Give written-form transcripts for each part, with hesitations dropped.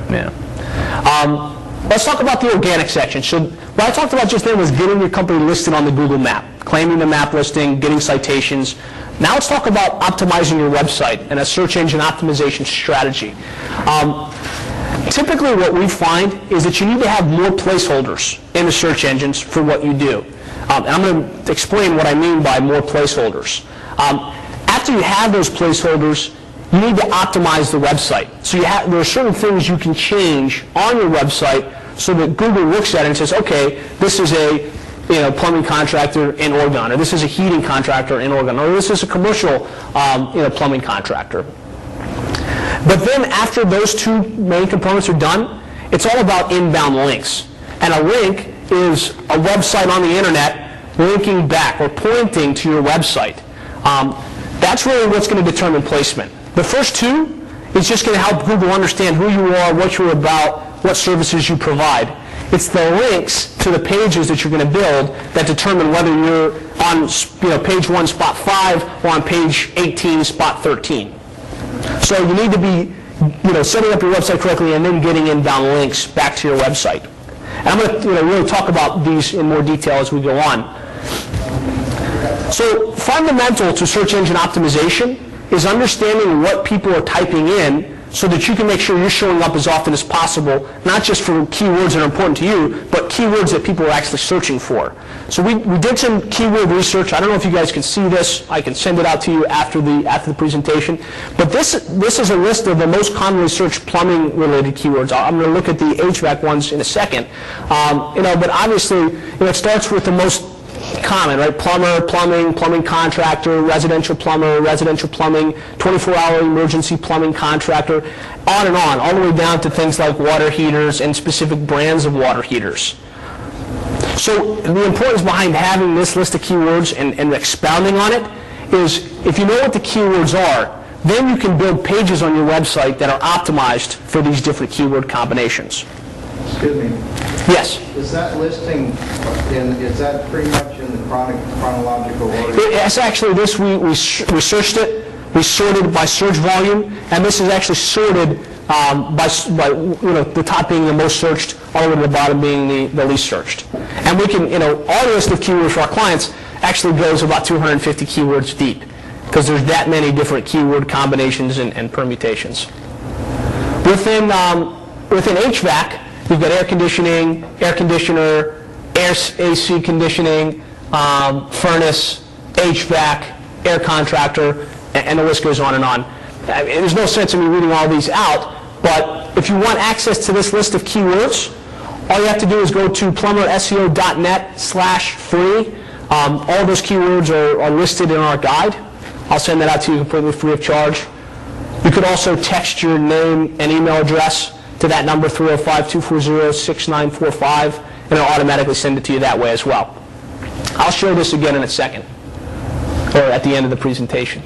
Yeah. Let's talk about the organic section. So what I talked about just then was getting your company listed on the Google map, claiming the map listing, getting citations. Now let's talk about optimizing your website and a search engine optimization strategy. Typically what we find is that you need to have more placeholders in the search engines for what you do. And I'm going to explain what I mean by more placeholders. After you have those placeholders, you need to optimize the website. So there are certain things you can change on your website so that Google looks at it and says, okay, this is a plumbing contractor in Oregon, or this is a heating contractor in Oregon, or this is a commercial plumbing contractor. But then after those two main components are done, it's all about inbound links. And a link is a website on the internet linking back or pointing to your website. That's really what's going to determine placement. The first two is just going to help Google understand who you are, what you're about, what services you provide. It's the links to the pages that you're going to build that determine whether you're on page 1, spot 5, or on page 18, spot 13. So you need to be setting up your website correctly and then getting inbound links back to your website. And I'm going to really talk about these in more detail as we go on. So fundamental to search engine optimization is understanding what people are typing in so that you can make sure you're showing up as often as possible, not just for keywords that are important to you, but keywords that people are actually searching for. So we did some keyword research. I don't know if you guys can see this. I can send it out to you after the presentation. But this is a list of the most commonly searched plumbing-related keywords. I'm going to look at the HVAC ones in a second. But obviously, it starts with the most common, right? Plumber, plumbing contractor, residential plumber, residential plumbing, 24-hour emergency plumbing contractor, on and on, all the way down to things like water heaters and specific brands of water heaters. So the importance behind having this list of keywords and expounding on it is if you know what the keywords are, then you can build pages on your website that are optimized for these different keyword combinations. Excuse me. Yes? Is that listing, is that pretty much in the chronological order? It's actually this, we searched it, we sorted by search volume, and this is actually sorted by the top being the most searched, all the way to the bottom being the least searched. And we can, our list of keywords for our clients actually goes about 250 keywords deep, because there's that many different keyword combinations and permutations. Within HVAC, you've got air conditioning, air conditioner, AC conditioning, furnace, HVAC, air contractor, and the list goes on and on. There's no sense in me reading all these out, but if you want access to this list of keywords, all you have to do is go to plumberseo.net/free. All those keywords are listed in our guide. I'll send that out to you completely free of charge. You could also text your name and email address to that number, 305-240-6945, and it'll automatically send it to you that way as well. I'll show this again in a second, or at the end of the presentation.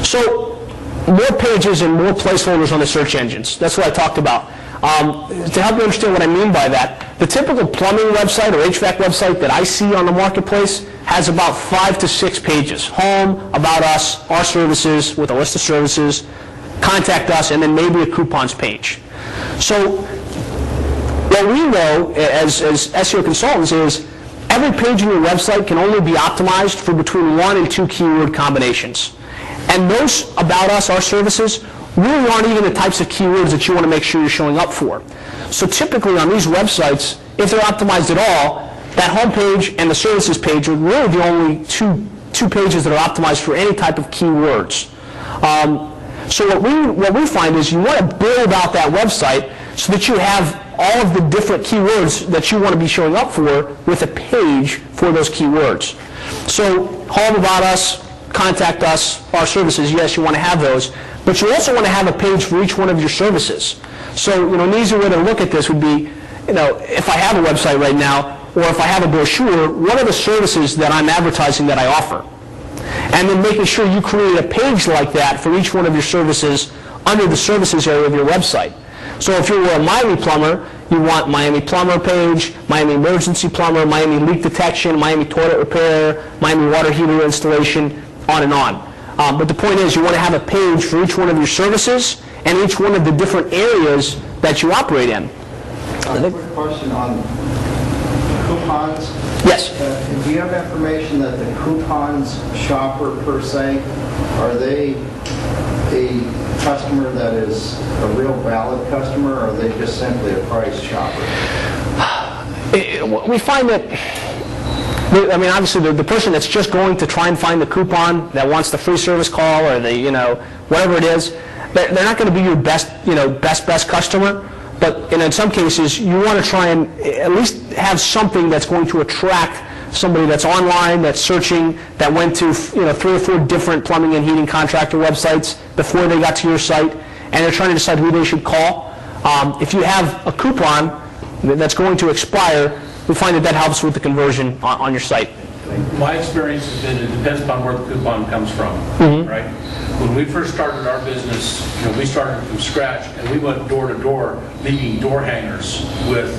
So, more pages and more placeholders on the search engines. That's what I talked about. To help you understand what I mean by that, the typical plumbing website or HVAC website that I see on the marketplace has about 5 to 6 pages. Home, about us, our services, with a list of services, contact us, and then maybe a coupons page. So what we know as SEO consultants is every page on your website can only be optimized for between 1 and 2 keyword combinations. And those about us, our services, really aren't even the types of keywords that you want to make sure you're showing up for. So typically on these websites, if they're optimized at all, that home page and the services page are really the only two pages that are optimized for any type of keywords. So what we find is you want to build out that website so that you have all of the different keywords that you want to be showing up for with a page for those keywords. So home, about us, contact us, our services, yes, you want to have those, but you also want to have a page for each one of your services. So an easy way to look at this would be, if I have a website right now, or if I have a brochure, what are the services that I'm advertising that I offer? And then making sure you create a page like that for each one of your services under the services area of your website. So if you're a Miami plumber, you want Miami plumber page, Miami emergency plumber, Miami leak detection, Miami toilet repair, Miami water heater installation, on and on. But the point is you want to have a page for each one of your services and each one of the different areas that you operate in. A quick question on coupons. Yes. Do you have information that the coupons shopper per se, are they a customer that is a real valid customer, or are they just simply a price shopper? We find that, I mean, obviously the person that's just going to try and find the coupon, that wants the free service call or the, whatever it is, they're not going to be your best, best customer. But in some cases, you want to try and at least have something that's going to attract somebody that's online, that's searching, that went to 3 or 4 different plumbing and heating contractor websites before they got to your site, and they're trying to decide who they should call. If you have a coupon that's going to expire, we find that helps with the conversion on your site. My experience has been, it depends upon where the coupon comes from, right? When we first started our business, we started from scratch, and we went door to door, leaving door hangers with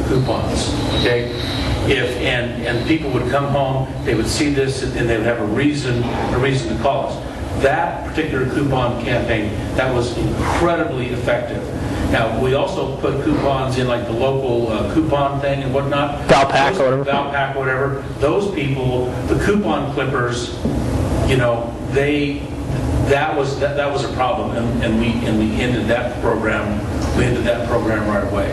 coupons. Okay, and people would come home, they would see this, and they would have a reason to call us. That particular coupon campaign, that was incredibly effective. Now, we also put coupons in like the local coupon thing and whatnot. Valpak or whatever. Valpak, whatever. Those people, the coupon clippers, that was a problem, and we ended that program. We ended that program right away.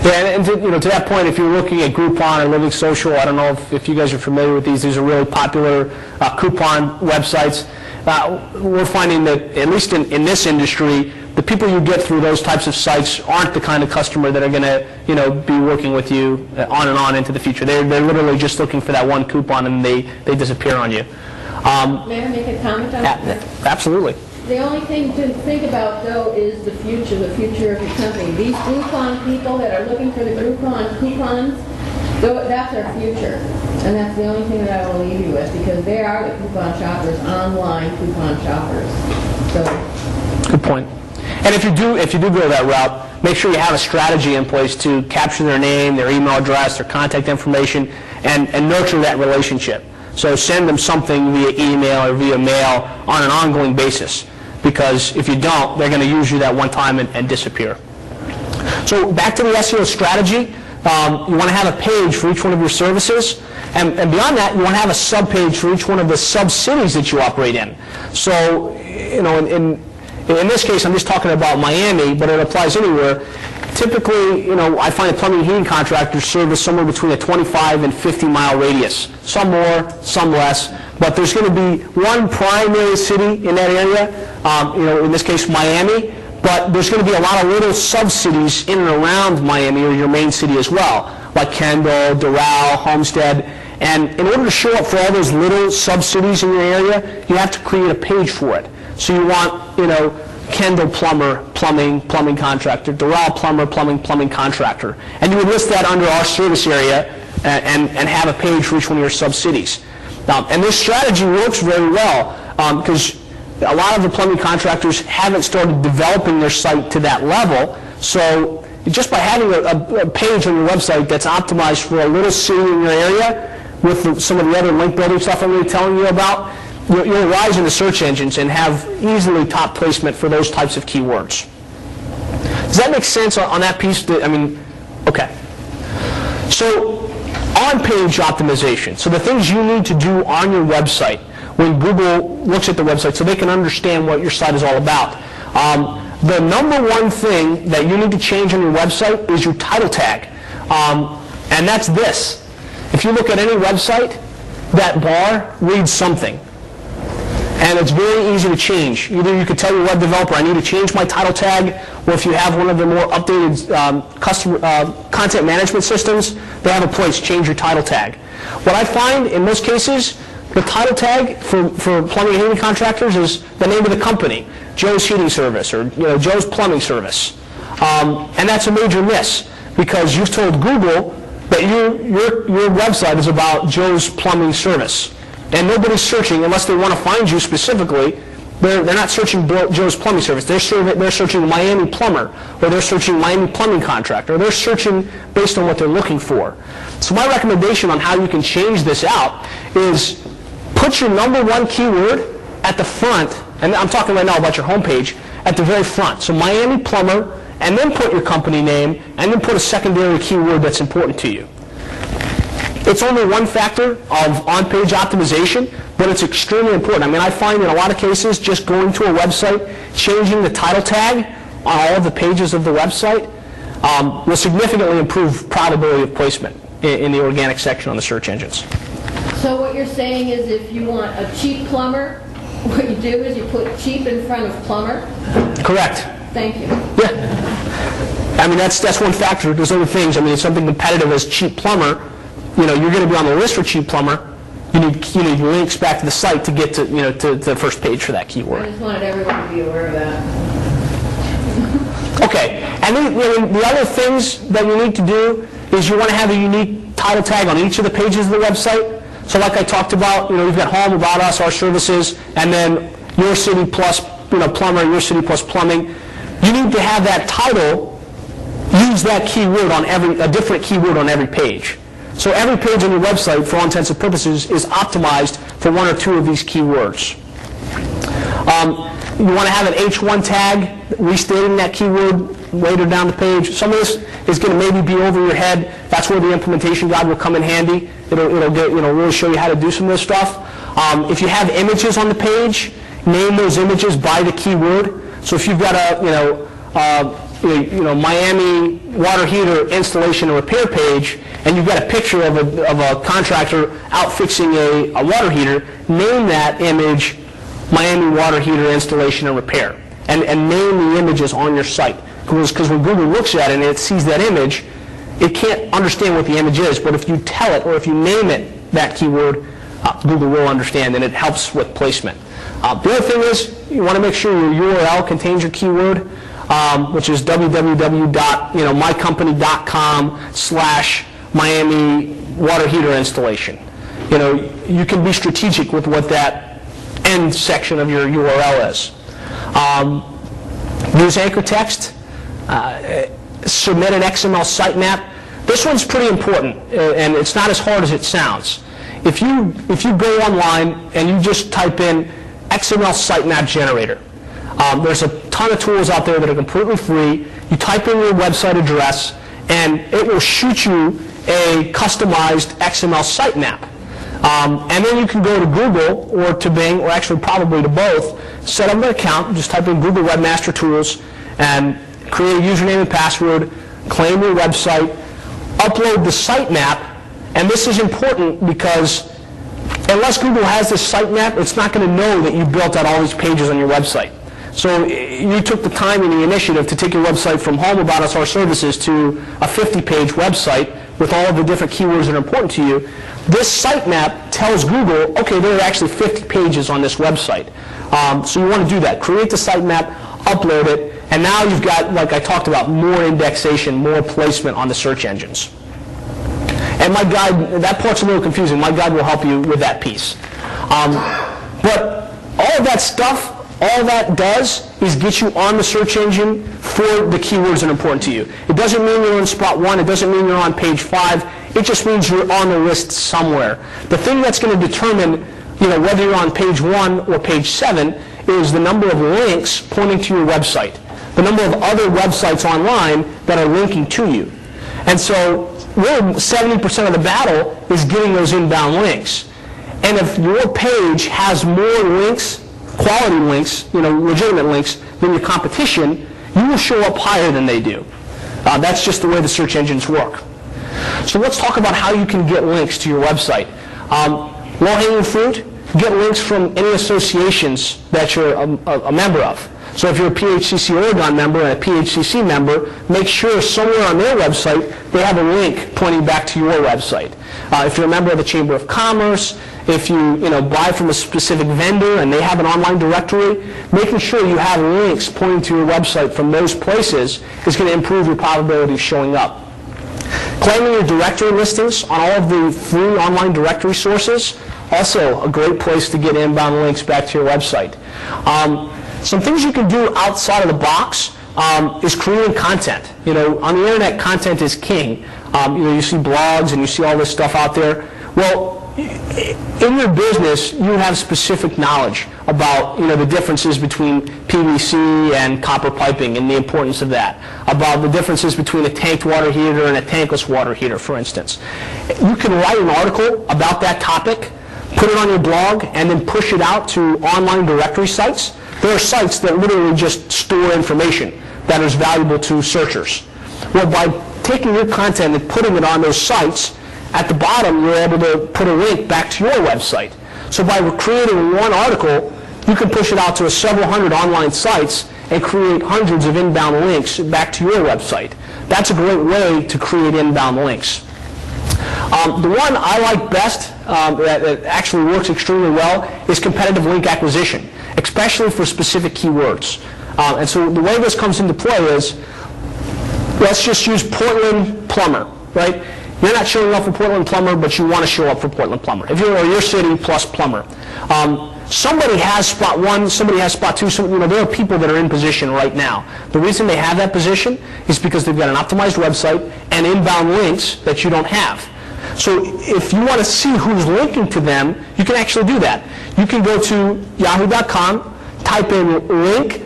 Yeah, and to that point, if you're looking at Groupon or Living Social, I don't know if you guys are familiar with these. These are really popular coupon websites. We're finding that, at least in this industry, the people you get through those types of sites aren't the kind of customer that are going to, be working with you on and on into the future. They're literally just looking for that one coupon, and they disappear on you. May I make a comment on that? Absolutely. The only thing to think about, though, is the future of your company. These Groupon people that are looking for the coupons, that's our future. And that's the only thing that I will leave you with, because they are the coupon shoppers, online coupon shoppers. So. Good point. And if you do go that route, make sure you have a strategy in place to capture their name, their email address, their contact information, and nurture that relationship. So send them something via email or via mail on an ongoing basis, because if you don't, they're going to use you that one time and disappear. So back to the SEO strategy, you want to have a page for each one of your services, and beyond that, you want to have a sub-page for each one of the sub-cities that you operate in. So, in this case, I'm just talking about Miami, but it applies anywhere. Typically, I find that plumbing and heating contractors service somewhere between a 25 and 50-mile radius. Some more, some less. But there's going to be one primary city in that area, in this case, Miami. But there's going to be a lot of little sub-cities in and around Miami, or your main city as well, like Kendall, Doral, Homestead. And in order to show up for all those little sub-cities in your area, you have to create a page for it. So you want, Kendall Plumber, plumbing contractor, Doral Plumber, plumbing contractor. And you would list that under our service area and have a page for each one of your sub-cities. And this strategy works very well because a lot of the plumbing contractors haven't started developing their site to that level. So just by having a page on your website that's optimized for a little city in your area with some of the other link building stuff I'm going to be telling you about, you'll rise in the search engines and have easily top placement for those types of keywords. Does that make sense on that piece? Okay. So, on-page optimization. So the things you need to do on your website when Google looks at the website so they can understand what your site is all about. The number one thing that you need to change on your website is your title tag. And that's this. If you look at any website, that bar reads something. And it's very easy to change. Either you could tell your web developer, I need to change my title tag, or if you have one of the more updated content management systems, they have a place, change your title tag. What I find in most cases, the title tag for plumbing and heating contractors is the name of the company, Joe's Heating Service, or Joe's Plumbing Service. And that's a major miss, because you've told Google that your website is about Joe's Plumbing Service. And nobody's searching, unless they want to find you specifically, they're not searching Joe's Plumbing Service. They're searching Miami Plumber, or they're searching Miami Plumbing Contractor, or they're searching based on what they're looking for. So my recommendation on how you can change this out is put your number one keyword at the front and I'm talking right now about your homepage, at the very front. So Miami Plumber, and then put your company name, and then put a secondary keyword that's important to you. It's only one factor of on-page optimization, but it's extremely important. I mean, I find in a lot of cases, just going to a website, changing the title tag on all of the pages of the website will significantly improve probability of placement in the organic section on the search engines. So what you're saying is if you want a cheap plumber, what you do is you put cheap in front of plumber? Correct. Thank you. Yeah. I mean, that's one factor. There's other things. I mean, it's something competitive as cheap plumber. You know, you're going to be on the list for cheap plumber. You need links back to the site to get to, to the first page for that keyword. I just wanted everyone to be aware of that. Okay. And then, the other things that you need to do is you want to have a unique title tag on each of the pages of the website. So like I talked about, you've got home, about us, our services, and then your city plus, plumber, your city plus plumbing. You need to have that title use that keyword on a different keyword on every page. So every page on your website, for all intents and purposes, is optimized for one or two of these keywords. You want to have an H1 tag restating that keyword later down the page. Some of this is going to maybe be over your head. That's where the implementation guide will come in handy. It'll really show you how to do some of this stuff. If you have images on the page, name those images by the keyword. So if you've got a Miami water heater installation and repair page, and you've got a picture of a contractor out fixing a water heater, name that image Miami water heater installation and repair, and name the images on your site. Because when Google looks at it and it sees that image, it can't understand what the image is, but if you tell it or if you name it that keyword, Google will understand, and it helps with placement. The other thing is you want to make sure your URL contains your keyword, which is www.mycompany.com/Miami water heater installation. You can be strategic with what that end section of your URL is. Use anchor text. Submit an XML sitemap. This one's pretty important, and it's not as hard as it sounds. If you go online and you just type in XML sitemap generator, there's a ton of tools out there that are completely free. You type in your website address, and it will shoot you a customized XML sitemap. And then you can go to Google or to Bing, or actually probably to both, set up an account, just type in Google Webmaster Tools, and create a username and password, claim your website, upload the sitemap, and this is important because unless Google has this sitemap, it's not going to know that you built out all these pages on your website. So you took the time and the initiative to take your website from home, about us, our services, to a 50-page website with all of the different keywords that are important to you. This sitemap tells Google, okay, there are actually 50 pages on this website. So you want to do that. Create the sitemap, upload it, and now you've got, like I talked about, more indexation, more placement on the search engines. And my guide, that part's a little confusing. My guide will help you with that piece. But all of that stuff, all that does is get you on the search engine for the keywords that are important to you. It doesn't mean you're on spot 1. It doesn't mean you're on page 5. It just means you're on the list somewhere. The thing that's going to determine whether you're on page 1 or page 7 is the number of links pointing to your website, the number of other websites online that are linking to you. And so really 70% of the battle is getting those inbound links. And if your page has more links, quality links, legitimate links, than your competition, you will show up higher than they do. That's just the way the search engines work. So let's talk about how you can get links to your website. Low-hanging fruit, get links from any associations that you're a member of. So if you're a PHCC Oregon member and a PHCC member, make sure somewhere on their website they have a link pointing back to your website. If you're a member of the Chamber of Commerce, if you buy from a specific vendor and they have an online directory, making sure you have links pointing to your website from those places is going to improve your probability of showing up. Claiming your directory listings on all of the free online directory sources, also a great place to get inbound links back to your website. Some things you can do outside of the box is creating content. On the internet, content is king. You see blogs and you see all this stuff out there. Well, in your business, you have specific knowledge about the differences between PVC and copper piping and the importance of that, about the differences between a tanked water heater and a tankless water heater, for instance. You can write an article about that topic, put it on your blog, and then push it out to online directory sites. There are sites that literally just store information that is valuable to searchers. Well, by taking your content and putting it on those sites, at the bottom, you're able to put a link back to your website. So by creating one article, you can push it out to several hundred online sites and create hundreds of inbound links back to your website. That's a great way to create inbound links. The one I like best that actually works extremely well is competitive link acquisition, especially for specific keywords. And so the way this comes into play is, let's just use Portland plumber, right? You're not showing up for Portland plumber, but you want to show up for Portland plumber. If you're your city plus plumber, somebody has spot one, somebody has spot two. There are people that are in position right now. The reason they have that position is because they've got an optimized website and inbound links that you don't have. So if you want to see who's linking to them, you can actually do that. You can go to yahoo.com, type in link,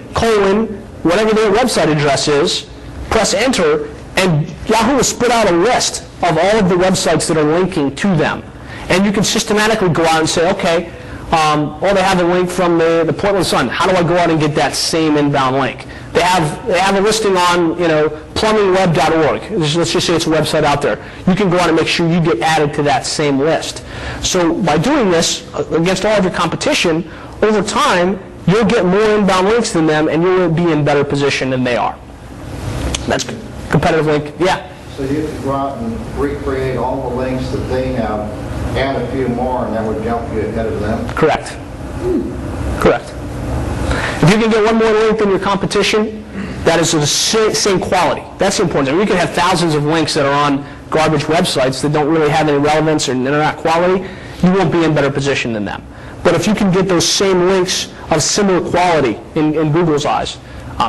whatever their website address is, press enter, and Yahoo will spit out a list of all of the websites that are linking to them. And you can systematically go out and say, okay, they have a link from the Portland Sun. How do I go out and get that same inbound link? They have a listing on plumbingweb.org. Let's just say it's a website out there. You can go out and make sure you get added to that same list. So by doing this against all of your competition, over time, you'll get more inbound links than them, and you'll be in better position than they are. That's good. Competitive link, yeah. So you could go out and recreate all the links that they have, add a few more, and that would jump you ahead of them? Correct. Correct. If you can get one more link than your competition, that is of the same quality. That's the important thing. We can have thousands of links that are on garbage websites that don't really have any relevance or they're not quality. You won't be in better position than them. But if you can get those same links of similar quality in Google's eyes,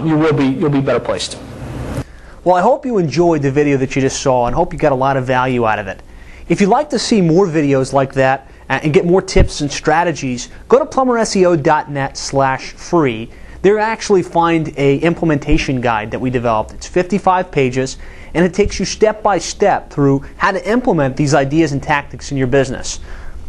you'll be better placed. Well, I hope you enjoyed the video that you just saw and hope you got a lot of value out of it. If you'd like to see more videos like that and get more tips and strategies, go to plumberseo.net/free. There you actually find an implementation guide that we developed. It's 55 pages, and it takes you step by step through how to implement these ideas and tactics in your business.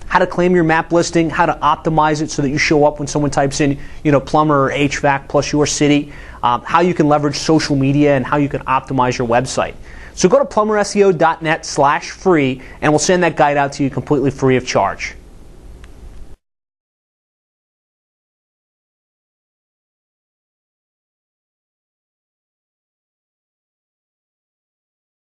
How to claim your map listing, how to optimize it so that you show up when someone types in, plumber or HVAC plus your city, how you can leverage social media, and how you can optimize your website. So go to plumberseo.net/free, and we'll send that guide out to you completely free of charge.